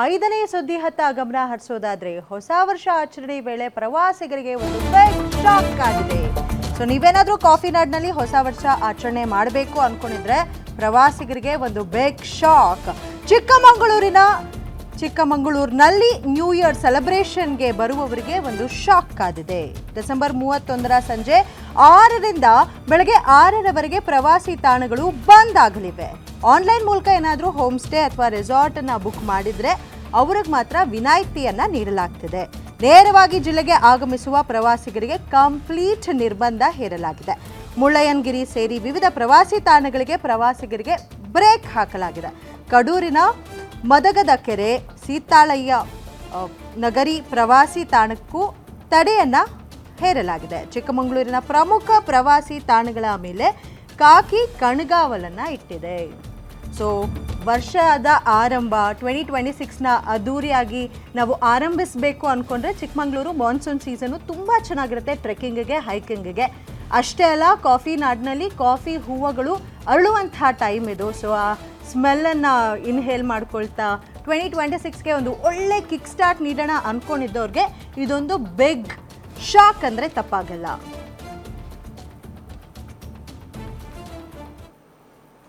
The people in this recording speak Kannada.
ಐದನೇ ಸುದ್ದಿಯತ್ತ ಗಮನ ಹರಿಸೋದಾದ್ರೆ ಹೊಸ ವರ್ಷ ಆಚರಣೆ ವೇಳೆ ಪ್ರವಾಸಿಗರಿಗೆ ಒಂದು ಬಿಗ್ ಶಾಕ್ ಆಗಿದೆ. ಸೊ ನೀವೇನಾದ್ರೂ ಕಾಫಿ ನಾಡ್ನಲ್ಲಿ ಹೊಸ ವರ್ಷ ಆಚರಣೆ ಮಾಡಬೇಕು ಅನ್ಕೊಂಡಿದ್ರೆ ಪ್ರವಾಸಿಗರಿಗೆ ಒಂದು ಬಿಗ್ ಶಾಕ್. ಚಿಕ್ಕಮಗಳೂರಿನಲ್ಲಿ ನ್ಯೂ ಇಯರ್ ಸೆಲೆಬ್ರೇಷನ್ಗೆ ಬರುವವರಿಗೆ ಒಂದು ಶಾಕ್ ಕಾದಿದೆ. ಡಿಸೆಂಬರ್ 31ರ ಸಂಜೆ 6ರಿಂದ ಬೆಳಗ್ಗೆ 6ರವರೆಗೆ ಪ್ರವಾಸಿ ತಾಣಗಳು ಬಂದ್ ಆಗಲಿವೆ. ಆನ್ಲೈನ್ ಮೂಲಕ ಏನಾದರೂ ಹೋಮ್ ಸ್ಟೇ ಅಥವಾ ರೆಸಾರ್ಟ್ ಅನ್ನ ಬುಕ್ ಮಾಡಿದ್ರೆ ಅವ್ರಿಗೆ ಮಾತ್ರ ವಿನಾಯಿತಿಯನ್ನ ನೀಡಲಾಗ್ತಿದೆ. ನೇರವಾಗಿ ಜಿಲ್ಲೆಗೆ ಆಗಮಿಸುವ ಪ್ರವಾಸಿಗರಿಗೆ ಕಂಪ್ಲೀಟ್ ನಿರ್ಬಂಧ ಹೇರಲಾಗಿದೆ. ಮುಳ್ಳಯ್ಯನಗಿರಿ ಸೇರಿ ವಿವಿಧ ಪ್ರವಾಸಿ ತಾಣಗಳಿಗೆ ಪ್ರವಾಸಿಗರಿಗೆ ಬ್ರೇಕ್ ಹಾಕಲಾಗಿದೆ. ಕಡೂರಿನ ಮದಗದ ಕೆರೆ, ಸೀತಾಳಯ್ಯ ನಗರಿ ಪ್ರವಾಸಿ ತಾಣಕ್ಕೂ ತಡೆಯನ್ನ ಹೇರಲಾಗಿದೆ. ಚಿಕ್ಕಮಗಳೂರಿನ ಪ್ರಮುಖ ಪ್ರವಾಸಿ ತಾಣಗಳ ಮೇಲೆ ಕಾಕಿ ಕಣ್ಗಾವಲನ್ನ ಇಟ್ಟಿದೆ. ಸೊ ವರ್ಷದ ಆರಂಭ 2026ನ ಅದ್ದೂರಿಯಾಗಿ ನಾವು ಆರಂಭಿಸಬೇಕು ಅಂದ್ಕೊಂಡ್ರೆ ಚಿಕ್ಕಮಗಳೂರು ಮಾನ್ಸೂನ್ ಸೀಸನು ತುಂಬ ಚೆನ್ನಾಗಿರುತ್ತೆ ಟ್ರೆಕ್ಕಿಂಗಿಗೆ, ಹೈಕಿಂಗಿಗೆ. ಅಷ್ಟೇ ಅಲ್ಲ, ಕಾಫಿ ನಾಡಿನಲ್ಲಿ ಕಾಫಿ ಹೂವುಗಳು ಅರಳುವಂತಹ ಟೈಮ್ ಇದು. ಸೊ ಆ ಸ್ಮೆಲ್ಲನ್ನು ಇನ್ಹೇಲ್ ಮಾಡ್ಕೊಳ್ತಾ 2026ಗೆ ಒಂದು ಒಳ್ಳೆ ಕಿಕ್ ಸ್ಟಾರ್ಟ್ ನೀಡೋಣ ಅಂದ್ಕೊಂಡಿದ್ದವ್ರಿಗೆ ಇದೊಂದು ಬಿಗ್ ಶಾಕ್ ಅಂದರೆ ತಪ್ಪಾಗಲ್ಲ.